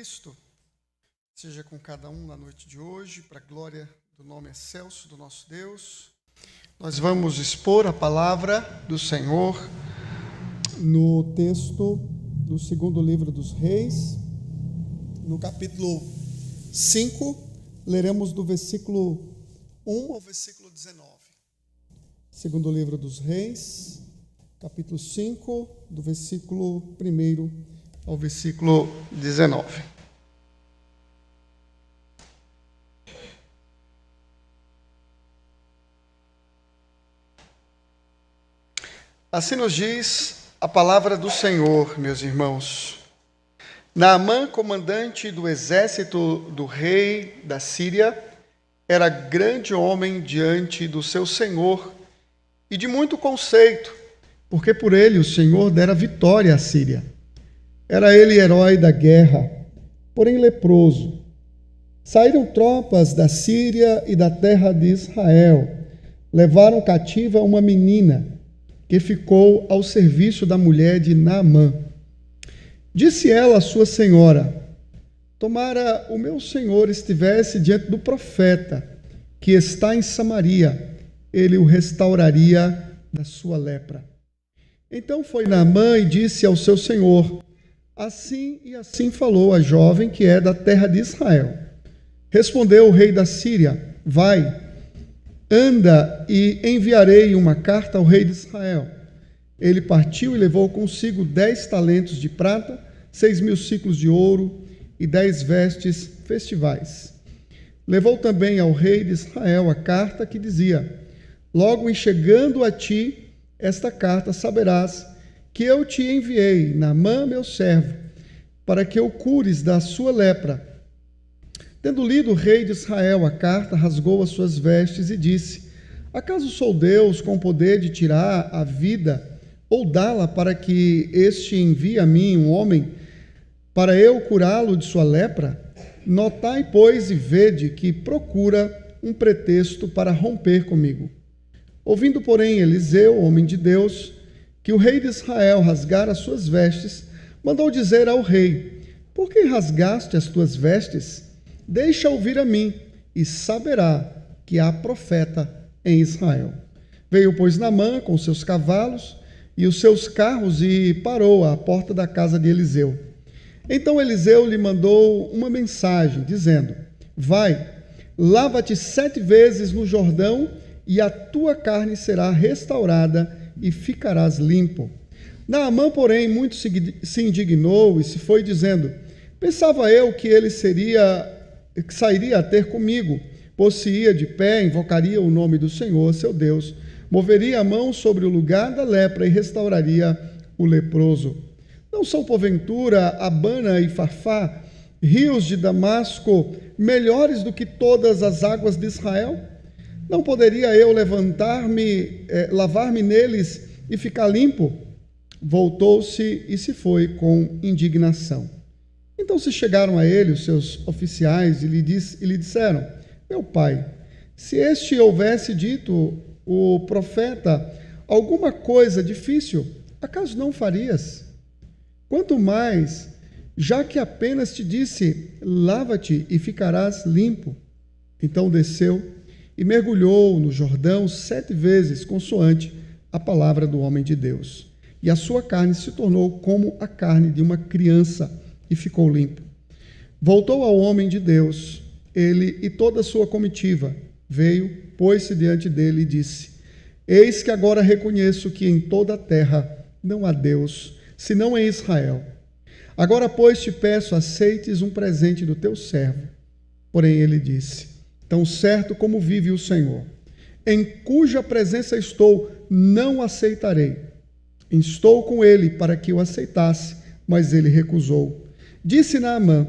Cristo seja com cada um na noite de hoje, para a glória do nome excelso do nosso Deus. Nós vamos expor a palavra do Senhor no texto do segundo livro dos Reis, no capítulo 5, leremos do versículo 1 ao versículo 19. Segundo livro dos Reis, capítulo 5, do versículo 1 ao versículo 19. Assim nos diz a palavra do Senhor, meus irmãos. Naamã, comandante do exército do rei da Síria, era grande homem diante do seu senhor e de muito conceito, porque por ele o Senhor dera vitória à Síria. Era ele herói da guerra, porém leproso. Saíram tropas da Síria e da terra de Israel, levaram cativa uma menina que ficou ao serviço da mulher de Naamã. Disse ela à sua senhora: tomara o meu senhor estivesse diante do profeta, que está em Samaria, ele o restauraria da sua lepra. Então foi Naamã e disse ao seu senhor: assim e assim falou a jovem que é da terra de Israel. Respondeu o rei da Síria: vai, anda e enviarei uma carta ao rei de Israel. Ele partiu e levou consigo 10 talentos de prata, 6.000 siclos de ouro e 10 vestes festivais. Levou também ao rei de Israel a carta que dizia: logo em chegando a ti esta carta, saberás que eu te enviei, Naamã, meu servo, para que o cures da sua lepra. Tendo lido o rei de Israel a carta, rasgou as suas vestes e disse: acaso sou Deus com poder de tirar a vida ou dá-la para que este envie a mim um homem para eu curá-lo de sua lepra? Notai, pois, e vede que procura um pretexto para romper comigo. Ouvindo, porém, Eliseu, homem de Deus, que o rei de Israel rasgara as suas vestes, mandou dizer ao rei: por que rasgaste as tuas vestes? Deixa ouvir a mim, e saberá que há profeta em Israel. Veio, pois, Naamã com seus cavalos e os seus carros e parou à porta da casa de Eliseu. Então Eliseu lhe mandou uma mensagem, dizendo: vai, lava-te 7 vezes no Jordão, e a tua carne será restaurada e ficarás limpo. Naamã, porém, muito se indignou e se foi dizendo: pensava eu que ele sairia a ter comigo, pôr-se-ia de pé, invocaria o nome do Senhor, seu Deus, moveria a mão sobre o lugar da lepra e restauraria o leproso. Não são, porventura, Abana e Farfá, rios de Damasco, melhores do que todas as águas de Israel? Não poderia eu levantar-me, lavar-me neles e ficar limpo? Voltou-se e se foi com indignação. Então se chegaram a ele os seus oficiais e lhe disseram: meu pai, se este houvesse dito o profeta alguma coisa difícil, acaso não farias? Quanto mais, já que apenas te disse: lava-te e ficarás limpo. Então desceu e mergulhou no Jordão 7 vezes, consoante a palavra do homem de Deus. E a sua carne se tornou como a carne de uma criança, e ficou limpo. Voltou ao homem de Deus, ele e toda a sua comitiva. Veio, pôs-se diante dele e disse: eis que agora reconheço que em toda a terra não há Deus, senão em Israel. Agora, pois, te peço, aceites um presente do teu servo. Porém ele disse: tão certo como vive o Senhor, em cuja presença estou, não aceitarei. Estou com ele para que o aceitasse, mas ele recusou. Disse Naamã: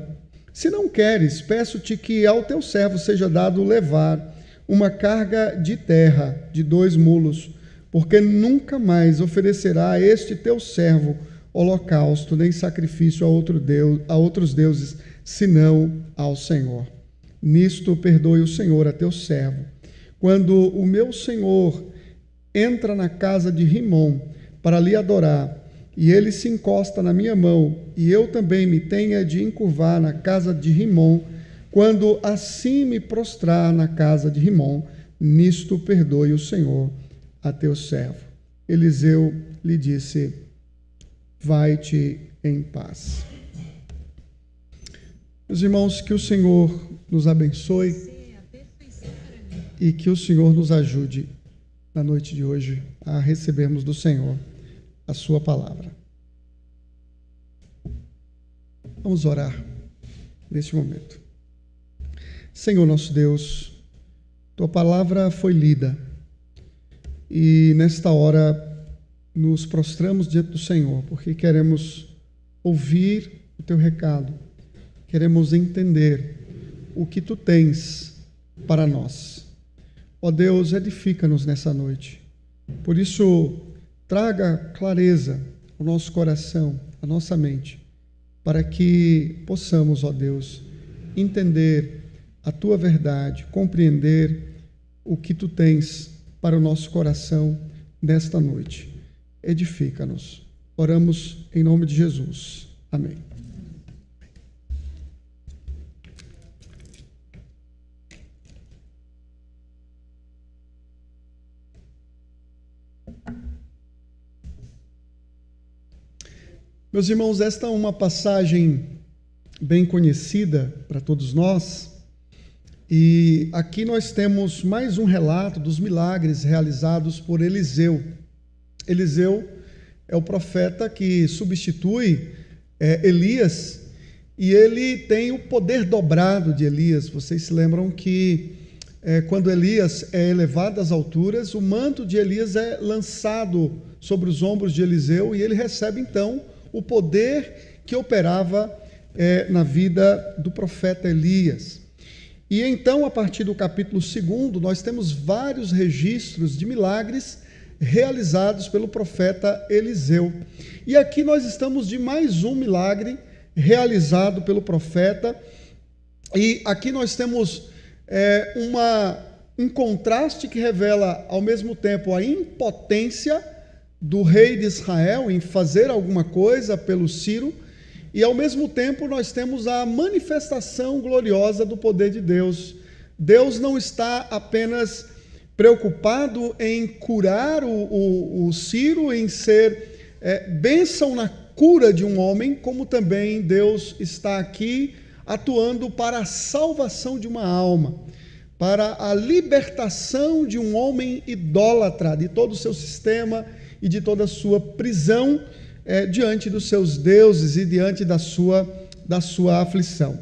se não queres, peço-te que ao teu servo seja dado levar uma carga de terra de 2 mulos, porque nunca mais oferecerá a este teu servo holocausto, nem sacrifício a outros deuses, senão ao Senhor. Nisto perdoe o Senhor a teu servo. Quando o meu senhor entra na casa de Rimom para lhe adorar, e ele se encosta na minha mão, e eu também me tenha de encurvar na casa de Rimom, quando assim me prostrar na casa de Rimom, nisto perdoe o Senhor a teu servo. Eliseu lhe disse: vai-te em paz. Meus irmãos, que o Senhor nos abençoe e que o Senhor nos ajude na noite de hoje a recebermos do Senhor a sua palavra. Vamos orar neste momento. Senhor nosso Deus, tua palavra foi lida e nesta hora nos prostramos diante do Senhor porque queremos ouvir o teu recado, queremos entender o que tu tens para nós. Ó Deus, edifica-nos nessa noite. Por isso, traga clareza ao nosso coração, à nossa mente, para que possamos, ó Deus, entender a tua verdade, compreender o que tu tens para o nosso coração nesta noite. Edifica-nos. Oramos em nome de Jesus. Amém. Meus irmãos, esta é uma passagem bem conhecida para todos nós, e aqui nós temos mais um relato dos milagres realizados por Eliseu. Eliseu é o profeta que substitui Elias, e ele tem o poder dobrado de Elias. Vocês se lembram que quando Elias é elevado às alturas, o manto de Elias é lançado sobre os ombros de Eliseu, e ele recebe então o poder que operava na vida do profeta Elias. E então, a partir do capítulo 2, nós temos vários registros de milagres realizados pelo profeta Eliseu. E aqui nós estamos de mais um milagre realizado pelo profeta, e aqui nós temos um contraste que revela ao mesmo tempo a impotência do rei de Israel em fazer alguma coisa pelo Ciro, e ao mesmo tempo nós temos a manifestação gloriosa do poder de Deus. Deus não está apenas preocupado em curar o Ciro, em ser bênção na cura de um homem, como também Deus está aqui atuando para a salvação de uma alma, para a libertação de um homem idólatra, de todo o seu sistema e de toda a sua prisão diante dos seus deuses e diante da sua aflição.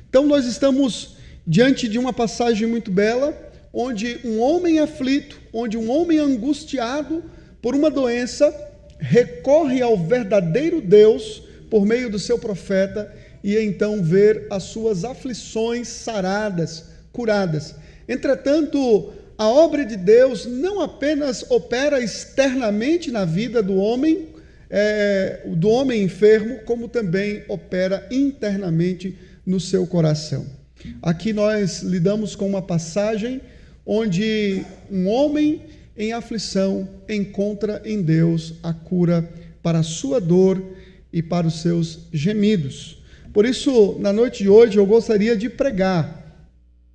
Então nós estamos diante de uma passagem muito bela, onde um homem aflito, onde um homem angustiado por uma doença, recorre ao verdadeiro Deus por meio do seu profeta, e então ver as suas aflições saradas, curadas. Entretanto, a obra de Deus não apenas opera externamente na vida do homem enfermo, como também opera internamente no seu coração. Aqui nós lidamos com uma passagem onde um homem em aflição encontra em Deus a cura para a sua dor e para os seus gemidos. Por isso, na noite de hoje, eu gostaria de pregar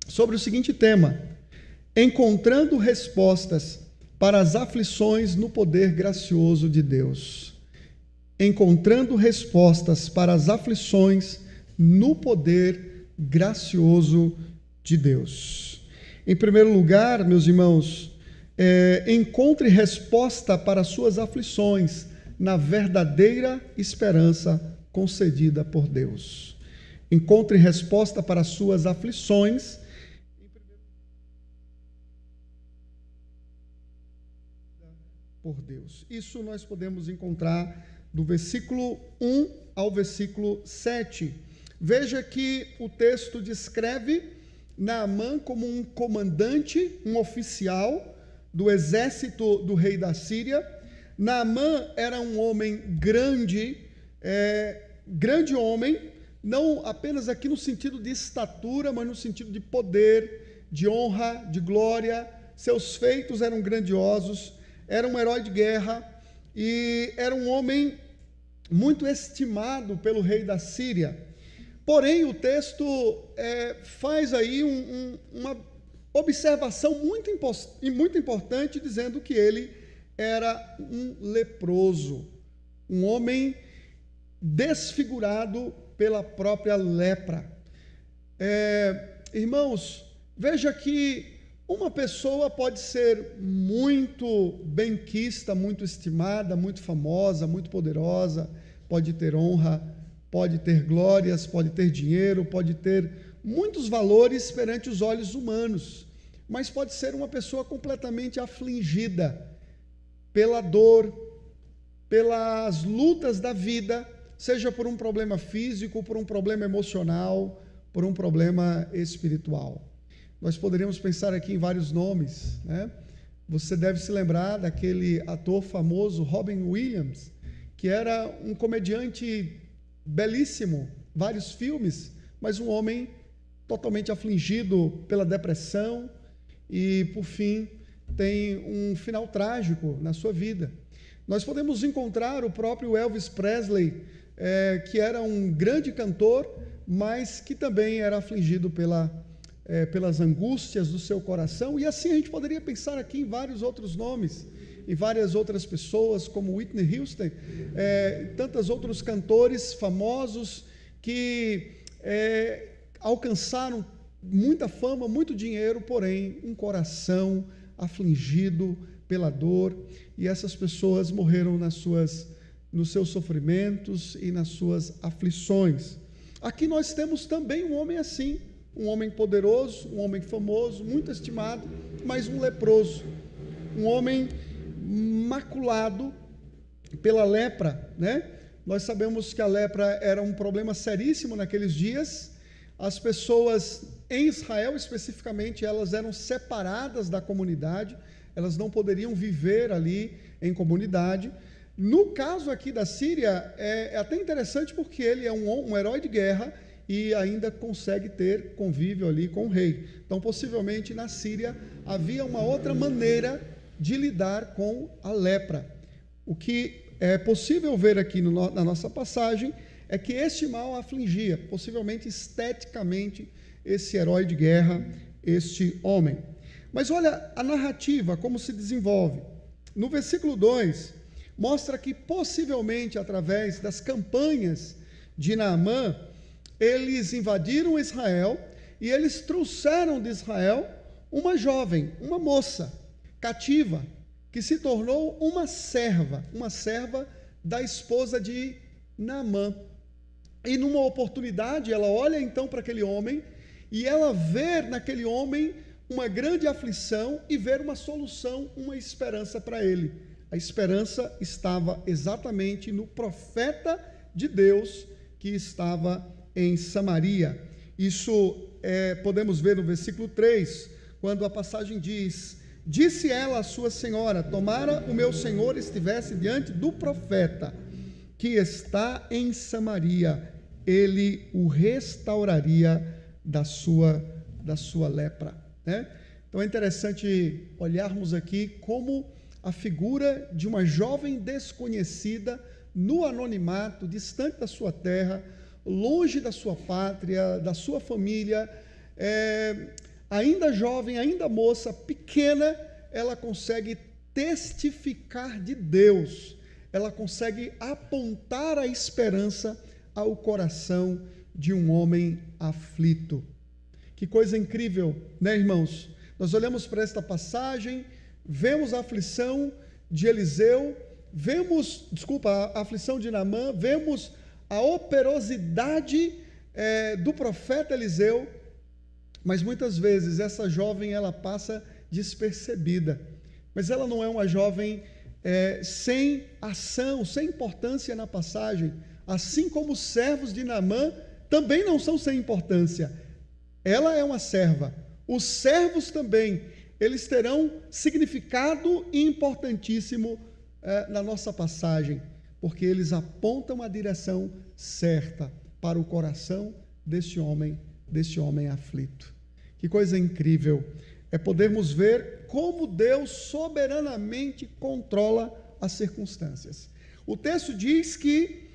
sobre o seguinte tema: encontrando respostas para as aflições no poder gracioso de Deus. Encontrando respostas para as aflições no poder gracioso de Deus. Em primeiro lugar, meus irmãos, encontre resposta para as suas aflições na verdadeira esperança concedida por Deus. Encontre resposta para as suas aflições por Deus. Isso nós podemos encontrar do versículo 1 ao versículo 7. Veja que o texto descreve Naamã como um comandante, um oficial do exército do rei da Síria. Naamã era um homem grande, grande homem, não apenas aqui no sentido de estatura, mas no sentido de poder, de honra, de glória. Seus feitos eram grandiosos, era um herói de guerra e era um homem muito estimado pelo rei da Síria. Porém, o texto faz aí uma observação muito importante, dizendo que ele era um leproso, um homem desfigurado pela própria lepra. Irmãos, veja que uma pessoa pode ser muito benquista, muito estimada, muito famosa, muito poderosa, pode ter honra, pode ter glórias, pode ter dinheiro, pode ter muitos valores perante os olhos humanos, mas pode ser uma pessoa completamente afligida pela dor, pelas lutas da vida, seja por um problema físico, por um problema emocional, por um problema espiritual. Nós poderíamos pensar aqui em vários nomes, né? Você deve se lembrar daquele ator famoso, Robin Williams, que era um comediante belíssimo, vários filmes, mas um homem totalmente afligido pela depressão e, por fim, tem um final trágico na sua vida. Nós podemos encontrar o próprio Elvis Presley, que era um grande cantor, mas que também era afligido pelas angústias do seu coração, e assim a gente poderia pensar aqui em vários outros nomes, em várias outras pessoas, como Whitney Houston, tantos outros cantores famosos que alcançaram muita fama, muito dinheiro, porém um coração afligido pela dor, e essas pessoas morreram nos seus sofrimentos e nas suas aflições. Aqui nós temos também um homem assim, um homem poderoso, um homem famoso, muito estimado, mas um leproso, um homem maculado pela lepra, né? Nós sabemos que a lepra era um problema seríssimo naqueles dias. As pessoas em Israel, especificamente, elas eram separadas da comunidade, elas não poderiam viver ali em comunidade. No caso aqui da Síria, é até interessante porque ele é um herói de guerra e ainda consegue ter convívio ali com o rei. Então, possivelmente, na Síria havia uma outra maneira de lidar com a lepra. O que é possível ver aqui na nossa passagem é que este mal afligia, possivelmente esteticamente, esse herói de guerra, este homem. Mas olha a narrativa, como se desenvolve. No versículo 2, mostra que possivelmente através das campanhas de Naamã, eles invadiram Israel e eles trouxeram de Israel uma jovem, uma moça cativa, que se tornou uma serva da esposa de Naamã. E numa oportunidade, ela olha então para aquele homem e ela vê naquele homem uma grande aflição e vê uma solução, uma esperança para ele. A esperança estava exatamente no profeta de Deus que estava em Samaria. Isso podemos ver no versículo 3, quando a passagem diz: disse ela à sua senhora, tomara o meu senhor estivesse diante do profeta que está em Samaria, ele o restauraria da sua lepra, né? Então é interessante olharmos aqui como a figura de uma jovem desconhecida, no anonimato, distante da sua terra, longe da sua pátria, da sua família, ainda jovem, ainda moça, pequena, ela consegue testificar de Deus, ela consegue apontar a esperança ao coração de um homem aflito. Que coisa incrível, né, irmãos? Nós olhamos para esta passagem, vemos a aflição de Eliseu, a aflição de Naamã, vemos a operosidade do profeta Eliseu, mas muitas vezes essa jovem ela passa despercebida, mas ela não é uma jovem sem ação, sem importância na passagem, assim como os servos de Naamã também não são sem importância. Ela é uma serva, os servos também, eles terão significado importantíssimo na nossa passagem, porque eles apontam a direção certa para o coração desse homem aflito. Que coisa incrível é podermos ver como Deus soberanamente controla as circunstâncias. O texto diz que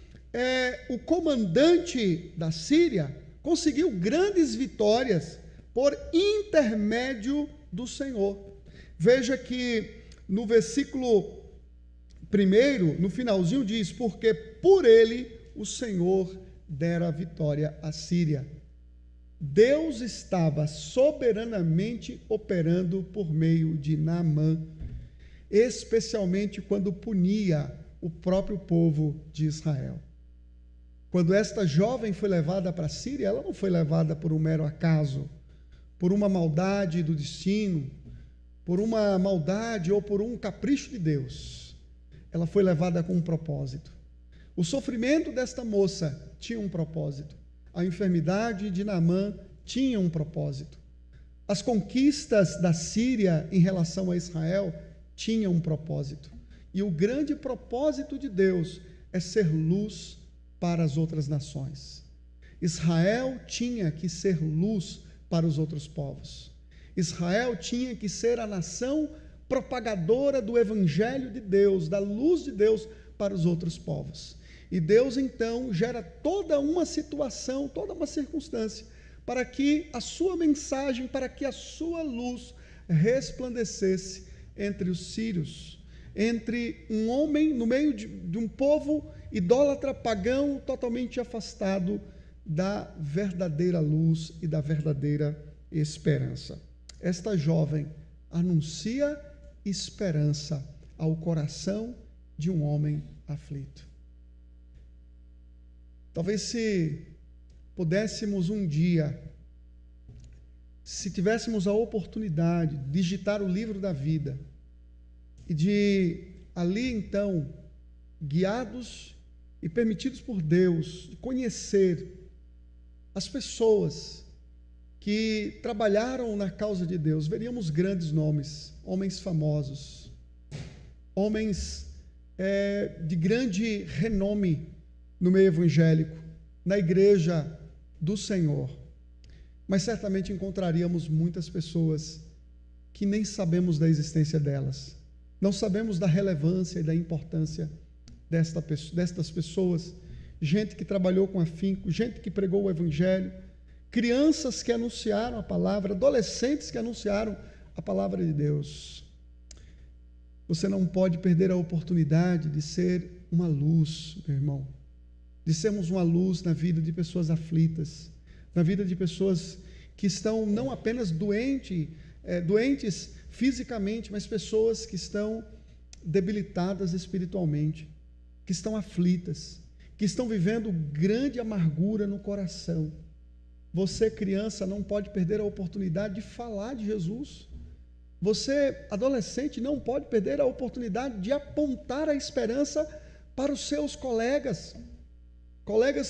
o comandante da Síria conseguiu grandes vitórias por intermédio do Senhor. Veja que no versículo 1, no finalzinho diz, porque por ele o Senhor dera a vitória à Síria. Deus estava soberanamente operando por meio de Naamã, especialmente quando punia o próprio povo de Israel. Quando esta jovem foi levada para a Síria, ela não foi levada por um mero acaso, por uma maldade do destino, por uma maldade ou por um capricho de Deus. Ela foi levada com um propósito. O sofrimento desta moça tinha um propósito. A enfermidade de Naamã tinha um propósito. As conquistas da Síria em relação a Israel tinham um propósito. E o grande propósito de Deus é ser luz para as outras nações. Israel tinha que ser luz para os outros povos. Israel tinha que ser a nação propagadora do evangelho de Deus, da luz de Deus para os outros povos. E Deus então gera toda uma situação, toda uma circunstância, para que a sua mensagem, para que a sua luz resplandecesse entre os sírios, entre um homem no meio de um povo idólatra, pagão, totalmente afastado da verdadeira luz e da verdadeira esperança. Esta jovem anuncia esperança ao coração de um homem aflito. Talvez se pudéssemos um dia, se tivéssemos a oportunidade de digitar o livro da vida e de ali então, guiados e permitidos por Deus, conhecer as pessoas que trabalharam na causa de Deus, veríamos grandes nomes, homens famosos, homens de grande renome no meio evangélico, na igreja do Senhor. Mas certamente encontraríamos muitas pessoas que nem sabemos da existência delas, não sabemos da relevância e da importância destas pessoas, gente que trabalhou com afinco, gente que pregou o evangelho, crianças que anunciaram a palavra, adolescentes que anunciaram a palavra de Deus. Você não pode perder a oportunidade de ser uma luz, meu irmão, de sermos uma luz na vida de pessoas aflitas, na vida de pessoas que estão não apenas doentes fisicamente, mas pessoas que estão debilitadas espiritualmente, que estão aflitas, que estão vivendo grande amargura no coração. Você, criança, não pode perder a oportunidade de falar de Jesus. Você, adolescente, não pode perder a oportunidade de apontar a esperança para os seus colegas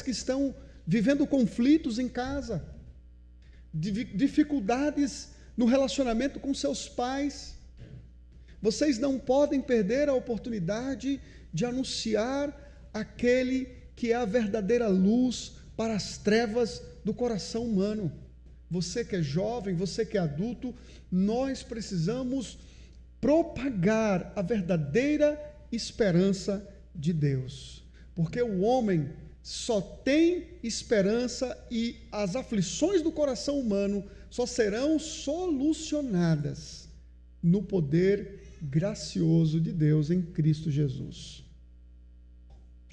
que estão vivendo conflitos em casa, dificuldades no relacionamento com seus pais. Vocês não podem perder a oportunidade de anunciar aquele que é a verdadeira luz para as trevas do coração humano. Você que é jovem, você que é adulto, nós precisamos propagar a verdadeira esperança de Deus, porque o homem só tem esperança e as aflições do coração humano só serão solucionadas no poder gracioso de Deus em Cristo Jesus.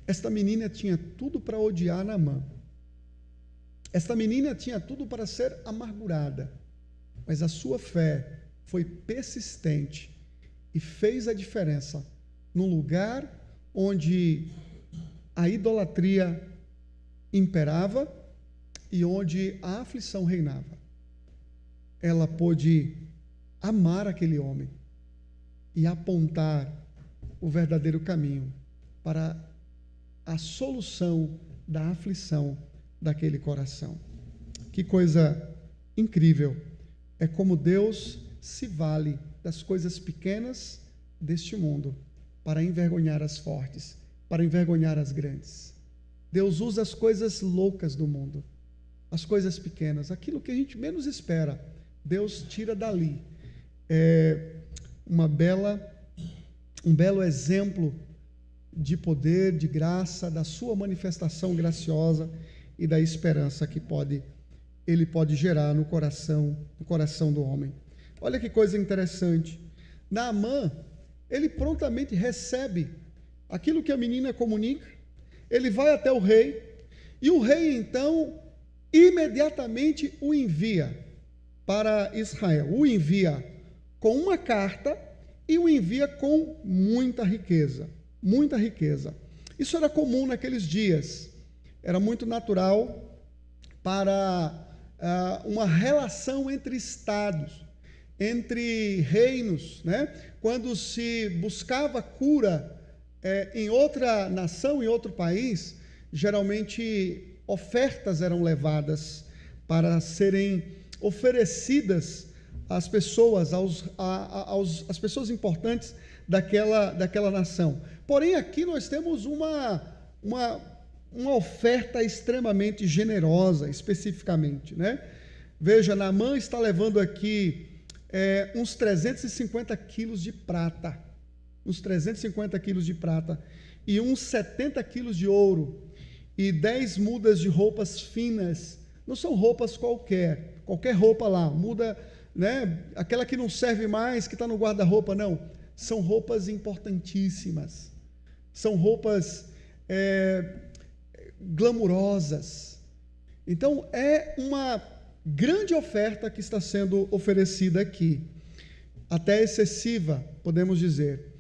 Esta menina tinha tudo para odiar Naamã. Esta menina tinha tudo para ser amargurada, mas a sua fé foi persistente e fez a diferença num lugar onde a idolatria imperava e onde a aflição reinava. Ela pôde amar aquele homem e apontar o verdadeiro caminho para a solução da aflição daquele coração. Que coisa incrível! É como Deus se vale das coisas pequenas deste mundo para envergonhar as fortes, para envergonhar as grandes. Deus usa as coisas loucas do mundo, as coisas pequenas, aquilo que a gente menos espera, Deus tira dali. Um belo exemplo de poder, de graça, da sua manifestação graciosa e da esperança que ele pode gerar no coração do homem. Olha que coisa interessante. Naamã, ele prontamente recebe aquilo que a menina comunica, ele vai até o rei, e o rei então imediatamente o envia para Israel, o envia com uma carta e o envia com muita riqueza, muita riqueza. Isso era comum naqueles dias, era muito natural para uma relação entre estados, entre reinos, né? Quando se buscava cura em outra nação, em outro país, geralmente ofertas eram levadas para serem oferecidas às pessoas, às pessoas importantes daquela nação. Porém, aqui nós temos uma oferta extremamente generosa, especificamente, né? Veja, Naamã está levando aqui uns 350 quilos de prata, e uns 70 quilos de ouro, e 10 mudas de roupas finas. Não são roupas qualquer roupa lá, muda, né? Aquela que não serve mais, que está no guarda-roupa, não. São roupas importantíssimas, são roupas glamurosas. Então, é uma grande oferta que está sendo oferecida aqui, até excessiva, podemos dizer.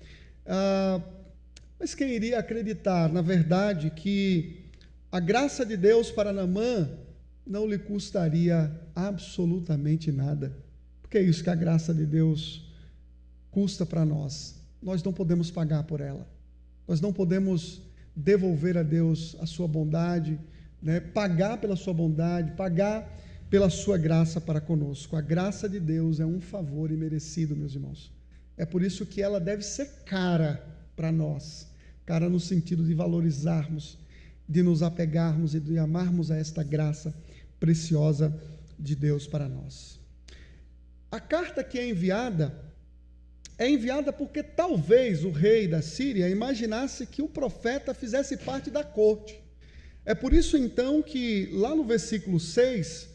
Mas quem iria acreditar, na verdade, que a graça de Deus para Naamã não lhe custaria absolutamente nada? Porque é isso que a graça de Deus custa para nós. Nós não podemos pagar por ela. Nós não podemos devolver a Deus a sua bondade, né? Pagar pela sua bondade, pagar pela sua graça para conosco. A graça de Deus é um favor imerecido, meus irmãos. É por isso que ela deve ser cara para nós. Cara no sentido de valorizarmos, de nos apegarmos e de amarmos a esta graça preciosa de Deus para nós. A carta que é enviada porque talvez o rei da Síria imaginasse que o profeta fizesse parte da corte. É por isso então que lá no versículo 6,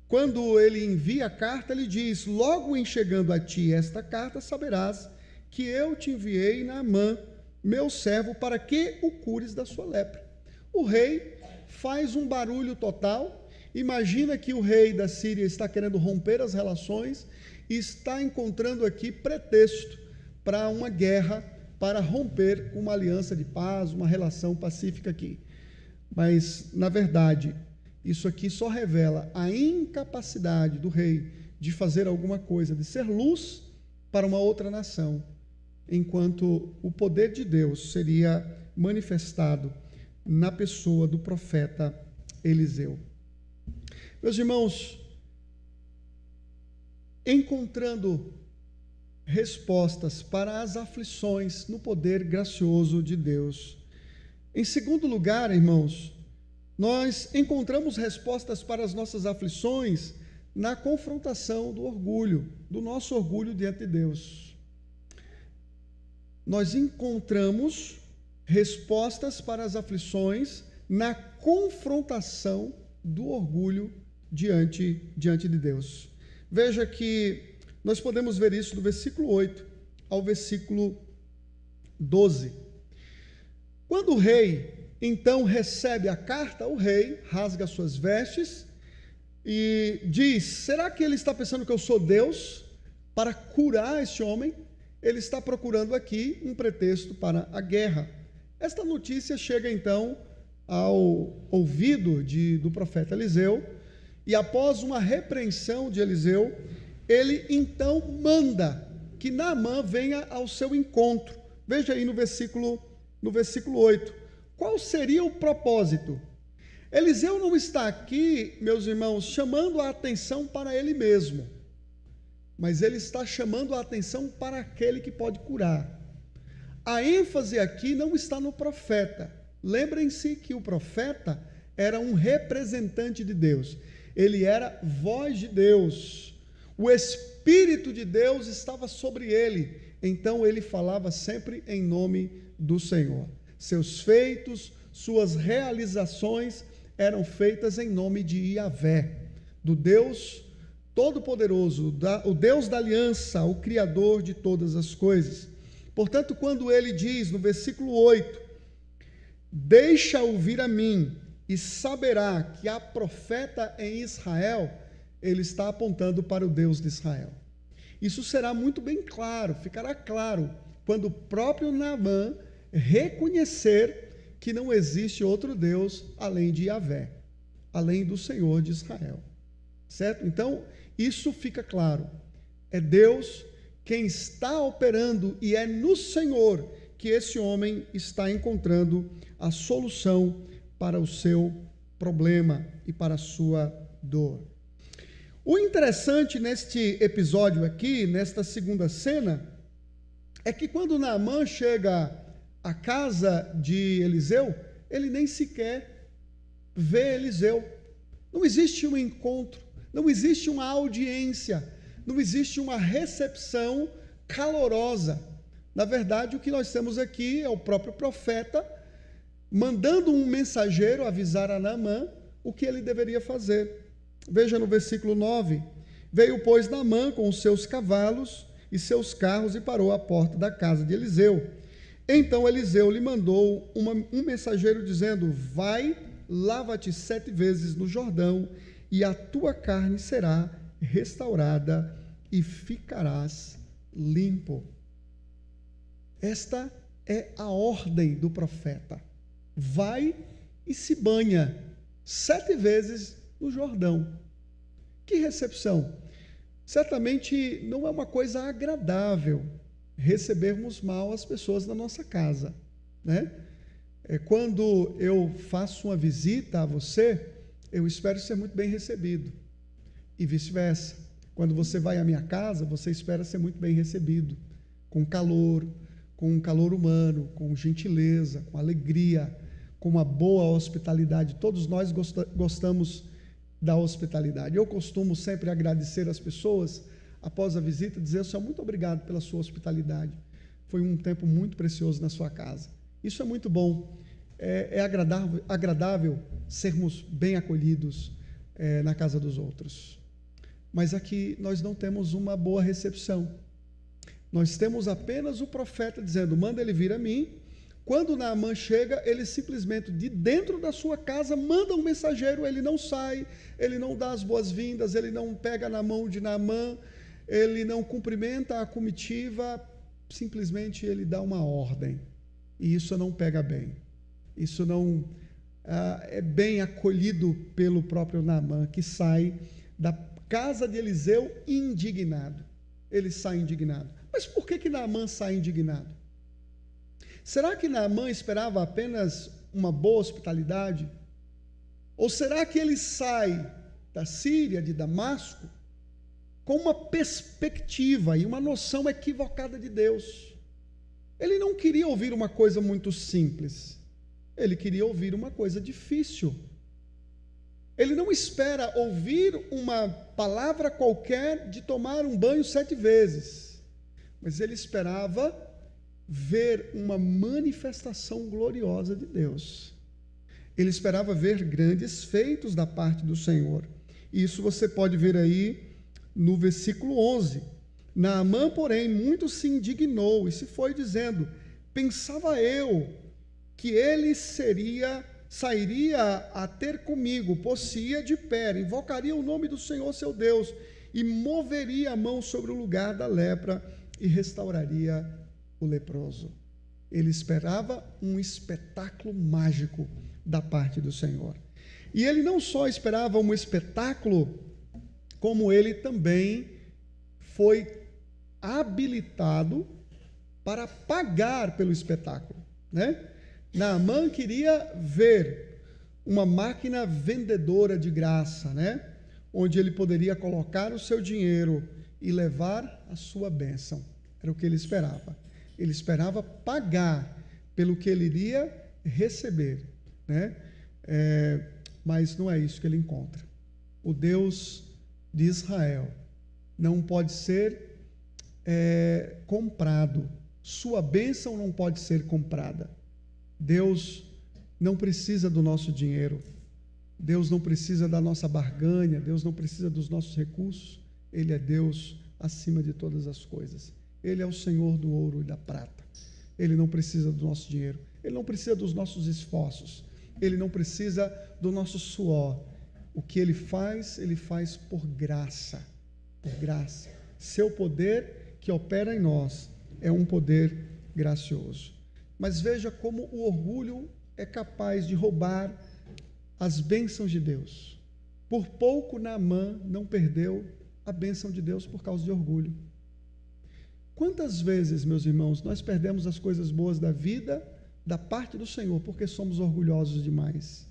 quando ele envia a carta, ele diz: logo em chegando a ti esta carta, saberás que eu te enviei Naamã, meu servo, para que o cures da sua lepra. O rei faz um barulho total. Imagina que o rei da Síria está querendo romper as relações e está encontrando aqui pretexto para uma guerra, para romper uma aliança de paz, uma relação pacífica aqui. Mas, na verdade, isso aqui só revela a incapacidade do rei de fazer alguma coisa, de ser luz para uma outra nação, enquanto o poder de Deus seria manifestado na pessoa do profeta Eliseu. Meus irmãos, encontrando respostas para as aflições no poder gracioso de Deus. Em segundo lugar, irmãos, nós encontramos respostas para as nossas aflições na confrontação do orgulho, do nosso orgulho diante de Deus. Nós encontramos respostas para as aflições na confrontação do orgulho diante de Deus. Veja que nós podemos ver isso do versículo 8 ao versículo 12. Quando o rei então recebe a carta, o rei rasga suas vestes e diz: será que ele está pensando que eu sou Deus para curar este homem? Ele está procurando aqui um pretexto para a guerra. Esta notícia chega então ao ouvido do profeta Eliseu, e após uma repreensão de Eliseu, ele então manda que Naamã venha ao seu encontro. Veja aí no versículo 8. Qual seria o propósito? Eliseu não está aqui, meus irmãos, chamando a atenção para ele mesmo, mas ele está chamando a atenção para aquele que pode curar. A ênfase aqui não está no profeta. Lembrem-se que o profeta era um representante de Deus. Ele era voz de Deus. O Espírito de Deus estava sobre ele. Então ele falava sempre em nome do Senhor. seus feitos, suas realizações eram feitas em nome de Yahvé, do Deus Todo-Poderoso, o Deus da aliança, o Criador de todas as coisas. Portanto, quando ele diz no versículo 8, deixa ouvir a mim e saberá que há profeta em Israel, ele está apontando para o Deus de Israel. Isso será muito bem claro, ficará claro, quando o próprio Naamã reconhecer que não existe outro Deus além de Yahvé, além do Senhor de Israel. Certo? Então, isso fica claro. É Deus quem está operando e é no Senhor que esse homem está encontrando a solução para o seu problema e para a sua dor. O interessante neste episódio aqui, nesta segunda cena, é que quando Naamã chega à casa de Eliseu, ele nem sequer vê Eliseu. Não existe um encontro, não existe uma audiência, não existe uma recepção calorosa. Na verdade, o que nós temos aqui é o próprio profeta mandando um mensageiro avisar a Naamã o que ele deveria fazer. Veja no versículo 9: veio, pois, Naamã com os seus cavalos e seus carros e parou à porta da casa de Eliseu. Então Eliseu lhe mandou um mensageiro dizendo: vai, lava-te 7 vezes no Jordão, e a tua carne será restaurada e ficarás limpo. Esta é a ordem do profeta. Vai e se banha 7 vezes no Jordão. Que recepção! Certamente não é uma coisa agradável recebermos mal as pessoas na nossa casa, né? Quando eu faço uma visita a você, eu espero ser muito bem recebido, e vice-versa. Quando você vai à minha casa, você espera ser muito bem recebido, com um calor humano, com gentileza, com alegria, com uma boa hospitalidade. Todos nós gostamos da hospitalidade. Eu costumo sempre agradecer as pessoas após a visita, dizer: Senhor, muito obrigado pela sua hospitalidade. Foi um tempo muito precioso na sua casa. Isso é muito bom. É agradável sermos bem acolhidos na casa dos outros. Mas aqui nós não temos uma boa recepção. Nós temos apenas o profeta dizendo: manda ele vir a mim. Quando Naamã chega, ele simplesmente, de dentro da sua casa, manda um mensageiro. Ele não sai, ele não dá as boas-vindas, ele não pega na mão de Naamã, ele não cumprimenta a comitiva, simplesmente ele dá uma ordem. E isso não pega bem. Isso não é bem acolhido pelo próprio Naamã, que sai da casa de Eliseu indignado. Ele sai indignado. Mas por que Naamã sai indignado? Será que Naamã esperava apenas uma boa hospitalidade? Ou será que ele sai da Síria, de Damasco, com uma perspectiva e uma noção equivocada de Deus? Ele não queria ouvir uma coisa muito simples. Ele queria ouvir uma coisa difícil. Ele não espera ouvir uma palavra qualquer de tomar um banho 7 vezes, mas ele esperava ver uma manifestação gloriosa de Deus. Ele esperava ver grandes feitos da parte do Senhor. Isso você pode ver aí no versículo 11. Naamã, porém, muito se indignou e se foi dizendo: pensava eu que ele sairia a ter comigo, pôr-se-ia de pé, invocaria o nome do Senhor seu Deus e moveria a mão sobre o lugar da lepra e restauraria o leproso. Ele esperava um espetáculo mágico da parte do Senhor. E ele não só esperava um espetáculo, como ele também foi habilitado para pagar pelo espetáculo, né? Naamã queria ver uma máquina vendedora de graça, né? Onde ele poderia colocar o seu dinheiro e levar a sua bênção. Era o que ele esperava. Ele esperava pagar pelo que ele iria receber, né? Mas não é isso que ele encontra. O Deus de Israel não pode ser comprado. Sua bênção não pode ser comprada. Deus não precisa do nosso dinheiro, Deus não precisa da nossa barganha, Deus não precisa dos nossos recursos. Ele é Deus acima de todas as coisas. Ele é o Senhor do ouro e da prata. Ele não precisa do nosso dinheiro, Ele não precisa dos nossos esforços, Ele não precisa do nosso suor. O que Ele faz por graça, por graça. Seu poder que opera em nós é um poder gracioso. Mas veja como o orgulho é capaz de roubar as bênçãos de Deus. Por pouco Naamã não perdeu a bênção de Deus por causa de orgulho. Quantas vezes, meus irmãos, nós perdemos as coisas boas da vida, da parte do Senhor, porque somos orgulhosos demais?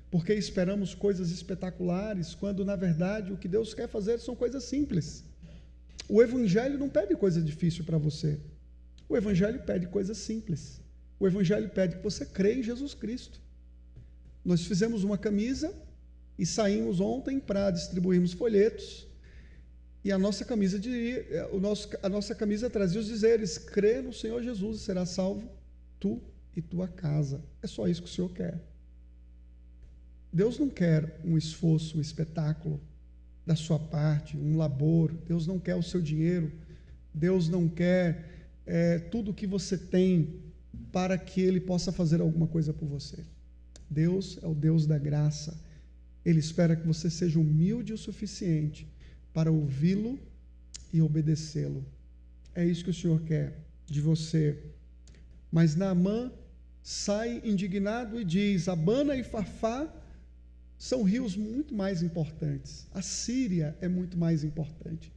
Porque esperamos coisas espetaculares, quando na verdade o que Deus quer fazer são coisas simples. O Evangelho não pede coisa difícil para você. O Evangelho pede coisas simples. O Evangelho pede que você creia em Jesus Cristo. Nós fizemos uma camisa e saímos ontem para distribuirmos folhetos. E a nossa camisa trazia os dizeres: crê no Senhor Jesus e será salvo tu e tua casa. É só isso que o Senhor quer. Deus não quer um esforço, um espetáculo da sua parte, um labor. Deus não quer o seu dinheiro. Deus não quer tudo o que você tem para que Ele possa fazer alguma coisa por você. Deus é o Deus da graça. Ele espera que você seja humilde o suficiente para ouvi-lo e obedecê-lo. É isso que o Senhor quer de você. Mas Naamã sai indignado e diz: Abana e Farfá são rios muito mais importantes. A Síria é muito mais importante.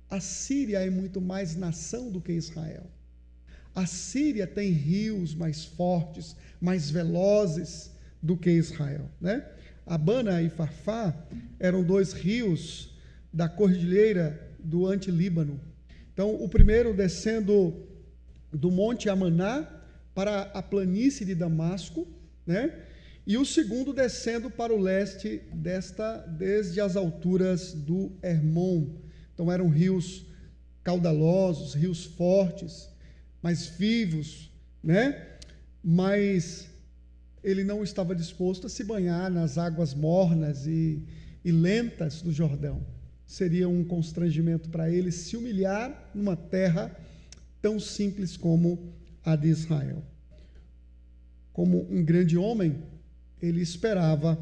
A Síria é muito mais nação do que Israel. A Síria tem rios mais fortes, mais velozes do que Israel, né? Abana e Farfá eram dois rios da cordilheira do Antilíbano. Então, o primeiro descendo do Monte Amaná para a planície de Damasco, né? E o segundo descendo para o leste desde as alturas do Hermon. Então, eram rios caudalosos, rios fortes, mais vivos, né? Mas ele não estava disposto a se banhar nas águas mornas e lentas do Jordão. Seria um constrangimento para ele se humilhar numa terra tão simples como a de Israel. Como um grande homem, ele esperava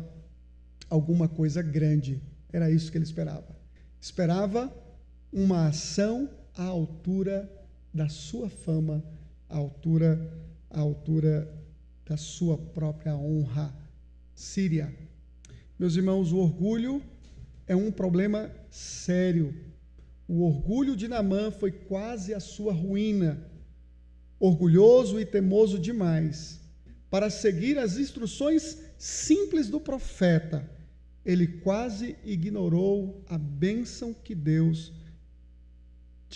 alguma coisa grande. Era isso que ele esperava. Esperava uma ação à altura da sua fama, à altura da sua própria honra. Síria. Meus irmãos, o orgulho é um problema sério. O orgulho de Naamã foi quase a sua ruína. Orgulhoso e temoso demais para seguir as instruções simples do profeta, ele quase ignorou a bênção que Deus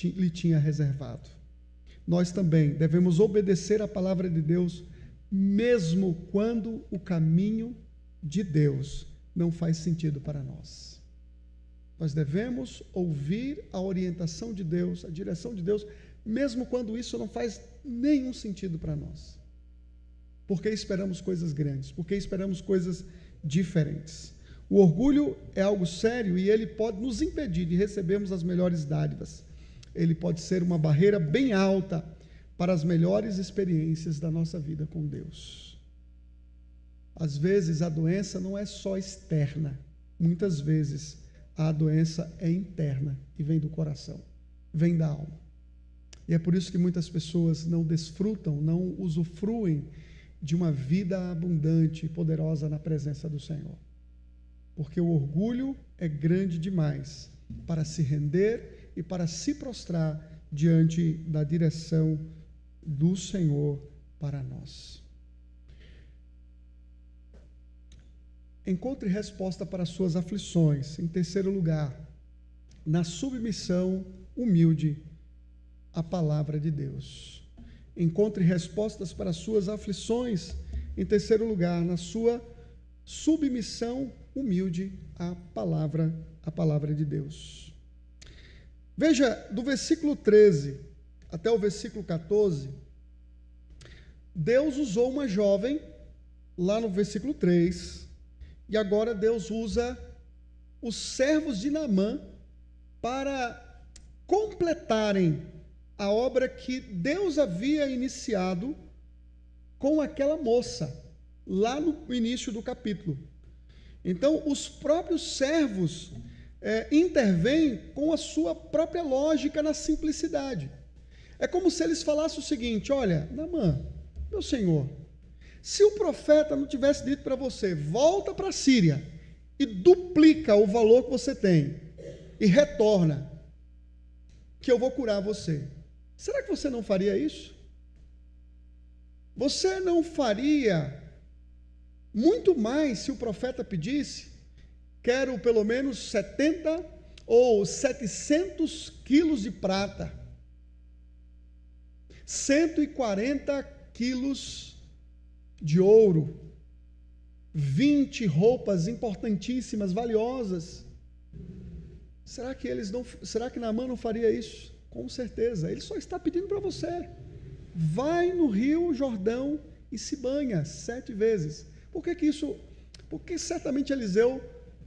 lhe tinha reservado. Nós também devemos obedecer a palavra de Deus, mesmo quando o caminho de Deus não faz sentido para nós. Nós devemos ouvir a orientação de Deus, a direção de Deus, mesmo quando isso não faz nenhum sentido para nós. Porque esperamos coisas grandes, porque esperamos coisas diferentes. O orgulho é algo sério e ele pode nos impedir de recebermos as melhores dádivas. Ele pode ser uma barreira bem alta para as melhores experiências da nossa vida com Deus. Às vezes a doença não é só externa, muitas vezes a doença é interna e vem do coração, vem da alma. E é por isso que muitas pessoas não desfrutam, não usufruem de uma vida abundante e poderosa na presença do Senhor. Porque o orgulho é grande demais para se render e para se prostrar diante da direção do Senhor para nós. Encontre resposta para as suas aflições. Em terceiro lugar, na submissão humilde à palavra de Deus. Encontre respostas para as suas aflições. Em terceiro lugar, na sua submissão humilde à palavra de Deus. Veja, do versículo 13 até o versículo 14, Deus usou uma jovem, lá no versículo 3, e agora Deus usa os servos de Naamã para completarem a obra que Deus havia iniciado com aquela moça, lá no início do capítulo. Então, os próprios servos intervêm com a sua própria lógica na simplicidade. É como se eles falassem o seguinte: olha, Naamã, meu senhor, se o profeta não tivesse dito para você, volta para a Síria e duplica o valor que você tem e retorna, que eu vou curar você, será que você não faria isso? Você não faria muito mais se o profeta pedisse: quero pelo menos 70 ou 700 quilos de prata, 140 quilos de ouro, 20 roupas importantíssimas, valiosas. Será que Naamã não faria isso? Com certeza. Ele só está pedindo para você: vai no rio Jordão e se banha 7 vezes. Por que isso? Porque certamente Eliseu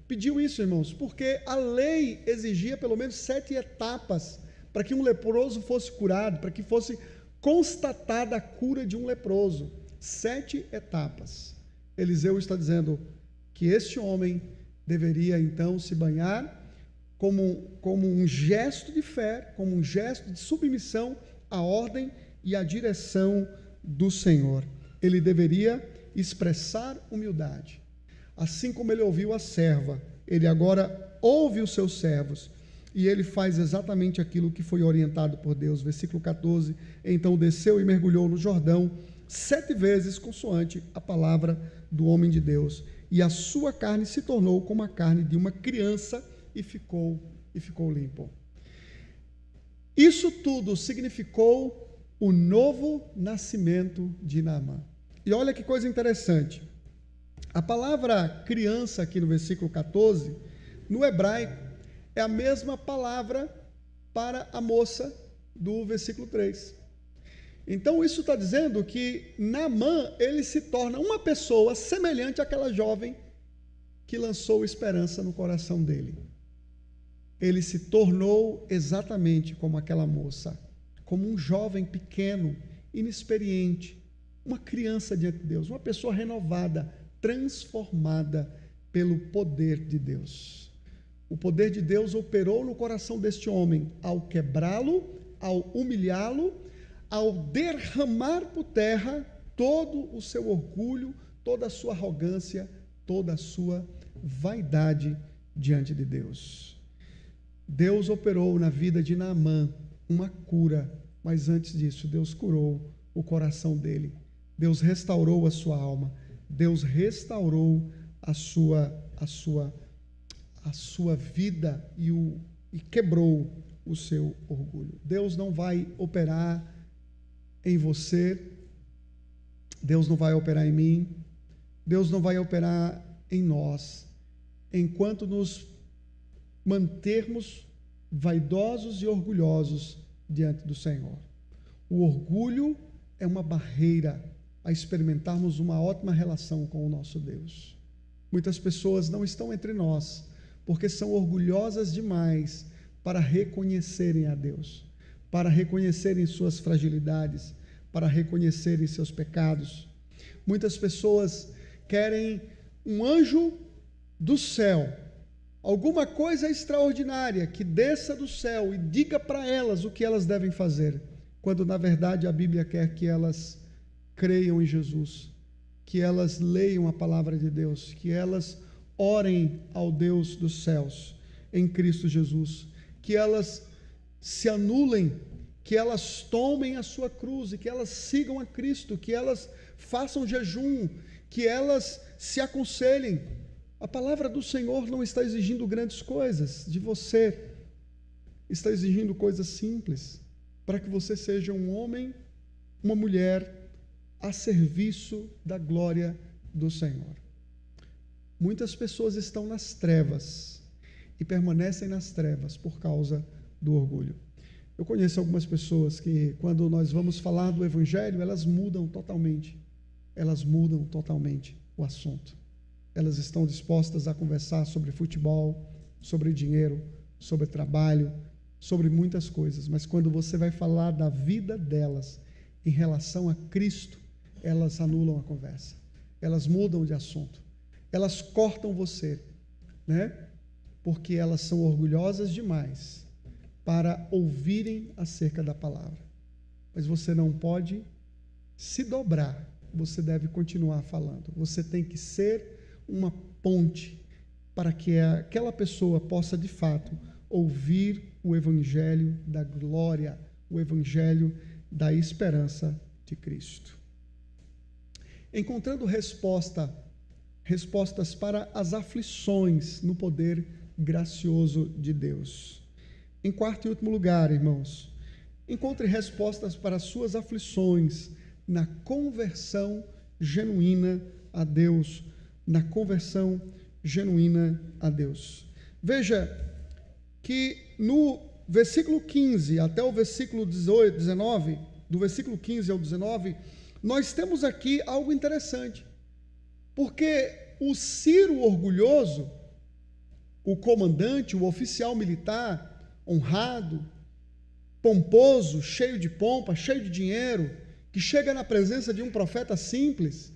pediu isso, irmãos, porque a lei exigia pelo menos 7 etapas para que um leproso fosse curado, para que fosse constatada a cura de um leproso. 7 etapas. Eliseu está dizendo que este homem deveria então se banhar como um gesto de fé, como um gesto de submissão à ordem e à direção do Senhor. Ele deveria expressar humildade. Assim como ele ouviu a serva, ele agora ouve os seus servos e ele faz exatamente aquilo que foi orientado por Deus. Versículo 14: então desceu e mergulhou no Jordão 7 vezes, consoante a palavra do homem de Deus, e a sua carne se tornou como a carne de uma criança e ficou limpo. Isso tudo significou o novo nascimento de Naamã. E olha que coisa interessante. A palavra criança aqui no versículo 14, no hebraico, é a mesma palavra para a moça do versículo 3. Então isso está dizendo que Naamã, ele se torna uma pessoa semelhante àquela jovem que lançou esperança no coração dele. Ele se tornou exatamente como aquela moça, como um jovem pequeno, inexperiente, uma criança diante de Deus, uma pessoa renovada, transformada pelo poder de Deus. O poder de Deus operou no coração deste homem ao quebrá-lo, ao humilhá-lo, ao derramar por terra todo o seu orgulho, toda a sua arrogância, toda a sua vaidade diante de Deus. Deus operou na vida de Naamã uma cura, mas antes disso, Deus curou o coração dele. Deus restaurou a sua alma. Deus restaurou a sua vida e quebrou o seu orgulho. Deus não vai operar em você, Deus não vai operar em mim, Deus não vai operar em nós, enquanto nos mantermos vaidosos e orgulhosos diante do Senhor. O orgulho é uma barreira a experimentarmos uma ótima relação com o nosso Deus. Muitas pessoas não estão entre nós porque são orgulhosas demais para reconhecerem a Deus, para reconhecerem suas fragilidades, para reconhecerem seus pecados. Muitas pessoas querem um anjo do céu, alguma coisa extraordinária que desça do céu e diga para elas o que elas devem fazer, quando na verdade a Bíblia quer que elas creiam em Jesus, que elas leiam a palavra de Deus, que elas orem ao Deus dos céus em Cristo Jesus, que elas se anulem, que elas tomem a sua cruz e que elas sigam a Cristo, que elas façam jejum, que elas se aconselhem. A palavra do Senhor não está exigindo grandes coisas de você, está exigindo coisas simples, para que você seja um homem, uma mulher a serviço da glória do Senhor. Muitas pessoas estão nas trevas e permanecem nas trevas por causa do orgulho. Eu conheço algumas pessoas que, quando nós vamos falar do Evangelho, elas mudam totalmente o assunto. Elas estão dispostas a conversar sobre futebol, sobre dinheiro, sobre trabalho, sobre muitas coisas, mas quando você vai falar da vida delas em relação a Cristo, elas anulam a conversa, elas mudam de assunto, elas cortam você, né? Porque elas são orgulhosas demais para ouvirem acerca da palavra. Mas você não pode se dobrar, você deve continuar falando. Você tem que ser uma ponte para que aquela pessoa possa, de fato, ouvir o evangelho da glória, o evangelho da esperança de Cristo. Encontrando respostas para as aflições no poder gracioso de Deus. Em quarto e último lugar, irmãos, encontre respostas para as suas aflições na conversão genuína a Deus, na conversão genuína a Deus. Veja que no versículo 15 até o versículo 19, do versículo 15 ao 19, nós temos aqui algo interessante, porque o Ciro orgulhoso, o comandante, o oficial militar, honrado, pomposo, cheio de pompa, cheio de dinheiro, que chega na presença de um profeta simples,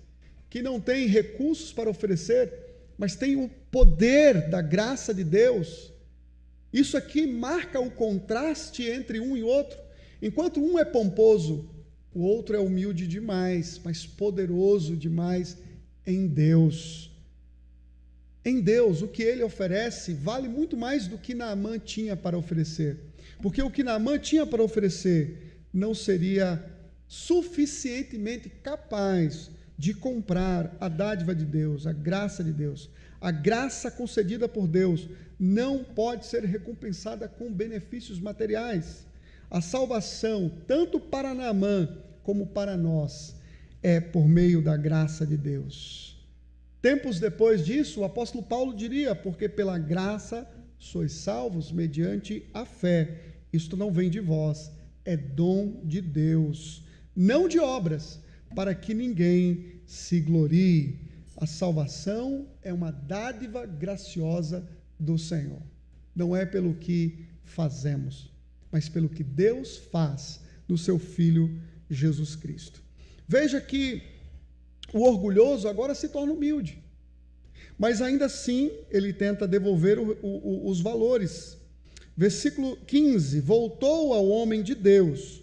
que não tem recursos para oferecer, mas tem o poder da graça de Deus. Isso aqui marca o contraste entre um e outro. Enquanto um é pomposo, o outro é humilde demais, mas poderoso demais em Deus. Em Deus, o que ele oferece vale muito mais do que Naamã tinha para oferecer. Porque o que Naamã tinha para oferecer não seria suficientemente capaz de comprar a dádiva de Deus, a graça de Deus. A graça concedida por Deus não pode ser recompensada com benefícios materiais. A salvação, tanto para Naamã como para nós, é por meio da graça de Deus. Tempos depois disso, o apóstolo Paulo diria: porque pela graça sois salvos mediante a fé. Isto não vem de vós, é dom de Deus, não de obras, para que ninguém se glorie. A salvação é uma dádiva graciosa do Senhor. Não é pelo que fazemos, mas pelo que Deus faz no seu Filho Jesus Cristo. Veja que o orgulhoso agora se torna humilde, mas ainda assim ele tenta devolver os valores. Versículo 15: voltou ao homem de Deus,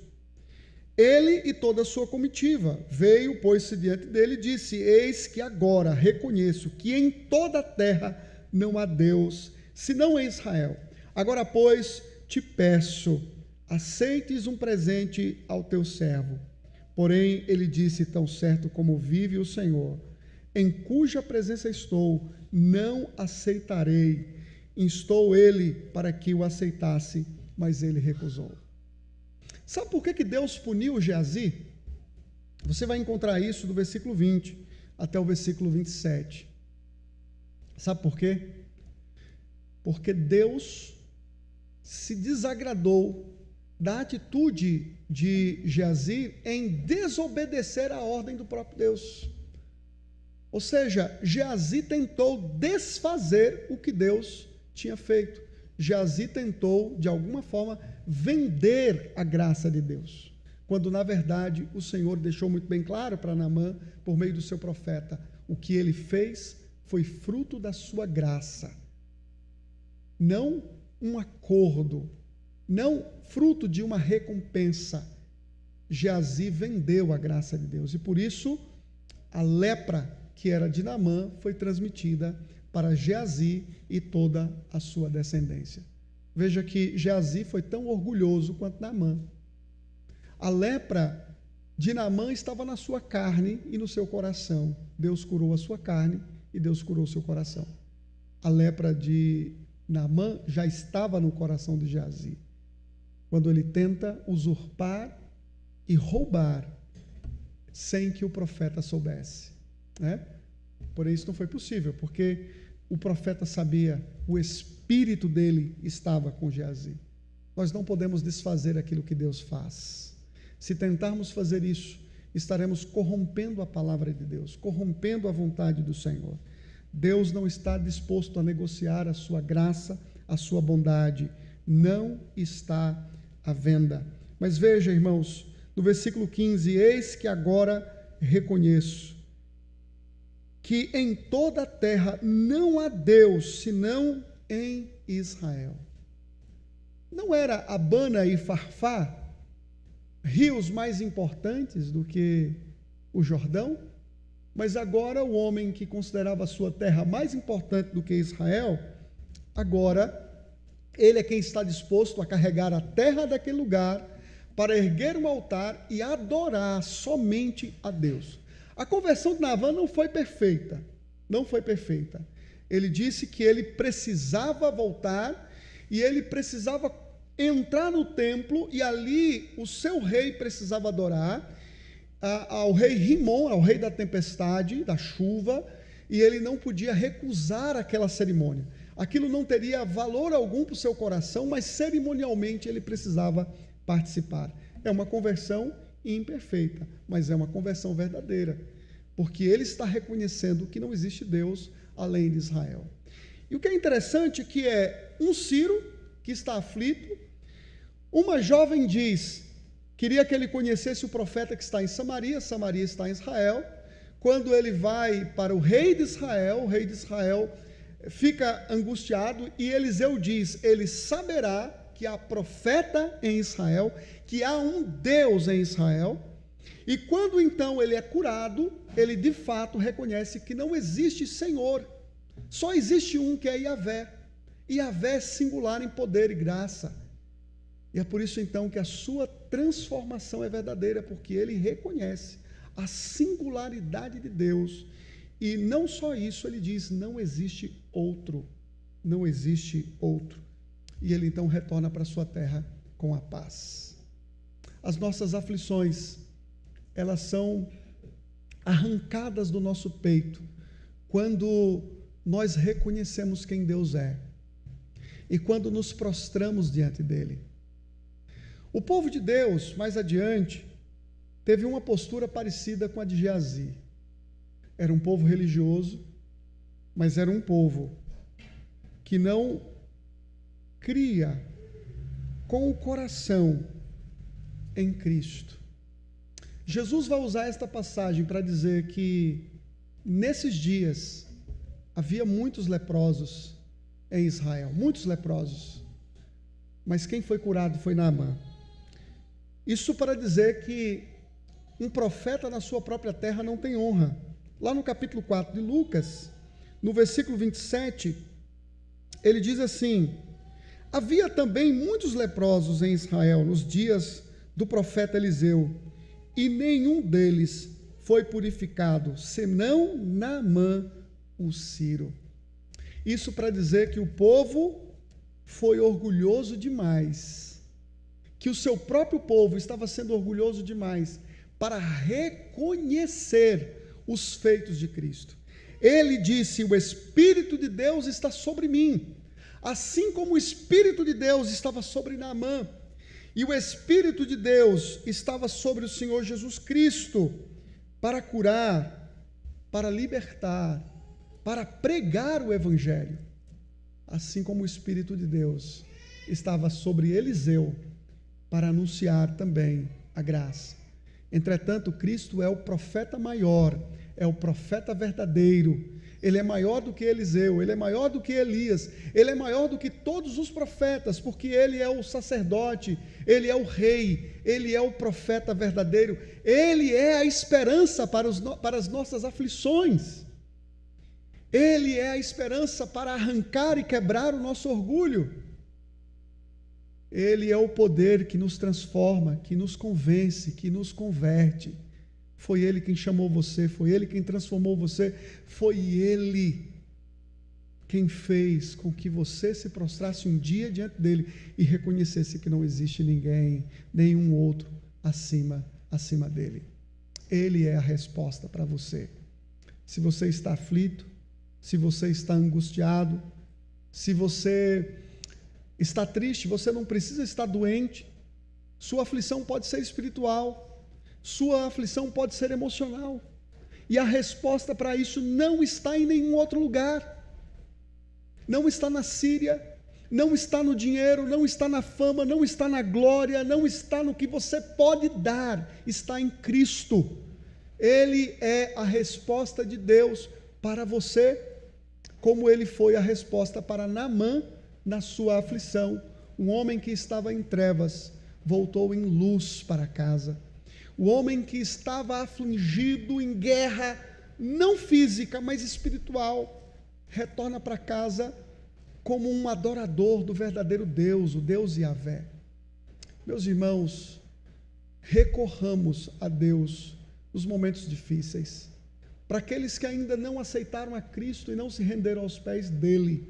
ele e toda a sua comitiva, veio, pôs-se diante dele e disse: eis que agora reconheço que em toda a terra não há Deus, senão em Israel. Agora, pois, te peço, aceites um presente ao teu servo. Porém, ele disse: tão certo como vive o Senhor, em cuja presença estou, não aceitarei. Instou ele para que o aceitasse, mas ele recusou. Sabe por que Deus puniu Geazi? Você vai encontrar isso do versículo 20 até o versículo 27. Sabe por quê? Porque Deus se desagradou da atitude de Geazi em desobedecer a ordem do próprio Deus. Ou seja, Geazi tentou desfazer o que Deus tinha feito. Geazi tentou, de alguma forma, vender a graça de Deus, quando, na verdade, o Senhor deixou muito bem claro para Naamã, por meio do seu profeta: o que ele fez foi fruto da sua graça, não um acordo, não fruto de uma recompensa. Geazi vendeu a graça de Deus, e por isso a lepra que era de Naamã foi transmitida para Geazi e toda a sua descendência. Veja que Geazi foi tão orgulhoso quanto Naamã. A lepra de Naamã estava na sua carne e no seu coração. Deus curou a sua carne e Deus curou o seu coração. A lepra de Naamã já estava no coração de Geazi, quando ele tenta usurpar e roubar sem que o profeta soubesse, né? Porém, isso não foi possível, porque o profeta sabia, o espírito dele estava com Geazi. nós não podemos desfazer aquilo que Deus faz. Se tentarmos fazer isso, estaremos corrompendo a palavra de Deus, corrompendo a vontade do Senhor. Deus não está disposto a negociar a sua graça, a sua bondade. Não está à venda. Mas veja, irmãos, no versículo 15: eis que agora reconheço que em toda a terra não há Deus, senão em Israel. Não era Abana e Farfá rios mais importantes do que o Jordão? Mas agora o homem que considerava a sua terra mais importante do que Israel, agora ele é quem está disposto a carregar a terra daquele lugar para erguer um altar e adorar somente a Deus. A conversão de Naamã não foi perfeita, não foi perfeita. Ele disse que ele precisava voltar e ele precisava entrar no templo, e ali o seu rei precisava adorar ao rei Rimon, ao rei da tempestade, da chuva, e ele não podia recusar aquela cerimônia. Aquilo não teria valor algum para o seu coração, mas cerimonialmente ele precisava participar. É uma conversão imperfeita, mas é uma conversão verdadeira, porque ele está reconhecendo que não existe Deus além de Israel. E o que é interessante que é um Ciro que está aflito, uma jovem diz, queria que ele conhecesse o profeta que está em Samaria, Samaria está em Israel. Quando ele vai para o rei de Israel fica angustiado, e Eliseu diz, ele saberá que há profeta em Israel, que há um Deus em Israel. E quando então ele é curado, ele de fato reconhece que não existe Senhor, só existe um, que é Yahvé. Yahvé é singular em poder e graça. E é por isso então que a sua transformação é verdadeira, porque ele reconhece a singularidade de Deus. E não só isso, ele diz, não existe outro, não existe outro. E ele então retorna para a sua terra com a paz. As nossas aflições, elas são arrancadas do nosso peito quando nós reconhecemos quem Deus é e quando nos prostramos diante dele. O povo de Deus, mais adiante, teve uma postura parecida com a de Geazi. Era um povo religioso, mas era um povo que não cria com o coração em Cristo. Jesus vai usar esta passagem para dizer que nesses dias havia muitos leprosos em Israel, muitos leprosos, mas quem foi curado foi Naamã. Isso para dizer que um profeta na sua própria terra não tem honra. Lá no capítulo 4 de Lucas, no versículo 27, ele diz assim: havia também muitos leprosos em Israel nos dias do profeta Eliseu, e nenhum deles foi purificado, senão Naamã, o Ciro. Isso para dizer que o povo foi orgulhoso demais, que o seu próprio povo estava sendo orgulhoso demais para reconhecer os feitos de Cristo. Ele disse: o Espírito de Deus está sobre mim, assim como o Espírito de Deus estava sobre Naamã, e o Espírito de Deus estava sobre o Senhor Jesus Cristo, para curar, para libertar, para pregar o Evangelho, assim como o Espírito de Deus estava sobre Eliseu, para anunciar também a graça. Entretanto, Cristo é o profeta maior, é o profeta verdadeiro. Ele é maior do que Eliseu, ele é maior do que Elias, ele é maior do que todos os profetas, porque ele é o sacerdote, ele é o rei, ele é o profeta verdadeiro, ele é a esperança para as nossas aflições, ele é a esperança para arrancar e quebrar o nosso orgulho, ele é o poder que nos transforma, que nos convence, que nos converte. Foi Ele quem chamou você, foi Ele quem transformou você, foi Ele quem fez com que você se prostrasse um dia diante dEle e reconhecesse que não existe ninguém, nenhum outro acima dEle. Ele é a resposta para você. Se você está aflito, se você está angustiado, se você está triste, você não precisa estar doente. Sua aflição pode ser espiritual, sua aflição pode ser emocional. E a resposta para isso não está em nenhum outro lugar. Não está na Síria, não está no dinheiro, não está na fama, não está na glória, não está no que você pode dar, está em Cristo. Ele é a resposta de Deus para você, como ele foi a resposta para Naamã na sua aflição. Um homem que estava em trevas voltou em luz para casa. O homem que estava afligido em guerra, não física, mas espiritual, retorna para casa como um adorador do verdadeiro Deus, o Deus Yahvé. Meus irmãos, recorramos a Deus nos momentos difíceis. Para aqueles que ainda não aceitaram a Cristo e não se renderam aos pés dele,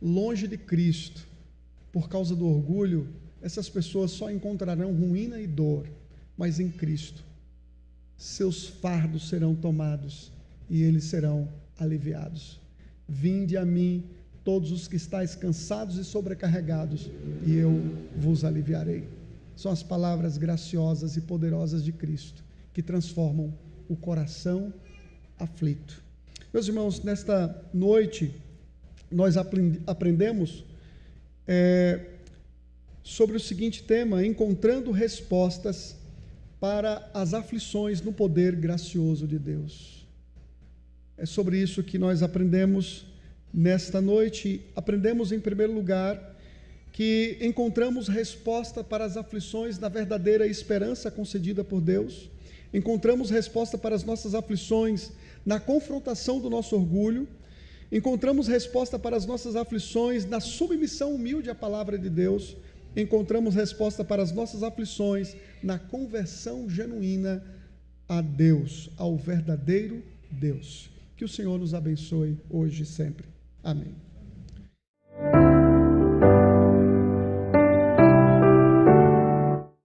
longe de Cristo, por causa do orgulho, essas pessoas só encontrarão ruína e dor, mas em Cristo, seus fardos serão tomados e eles serão aliviados. Vinde a mim, todos os que estáis cansados e sobrecarregados, e eu vos aliviarei. São as palavras graciosas e poderosas de Cristo, que transformam o coração aflito. Meus irmãos, nesta noite, nós aprendemos sobre o seguinte tema: encontrando respostas para as aflições no poder gracioso de Deus. É sobre isso que nós aprendemos nesta noite. Aprendemos, em primeiro lugar, que encontramos resposta para as aflições na verdadeira esperança concedida por Deus. Encontramos resposta para as nossas aflições na confrontação do nosso orgulho. Encontramos resposta para as nossas aflições na submissão humilde à palavra de Deus. Encontramos resposta para as nossas aflições na conversão genuína a Deus, ao verdadeiro Deus. Que o Senhor nos abençoe hoje e sempre. Amém.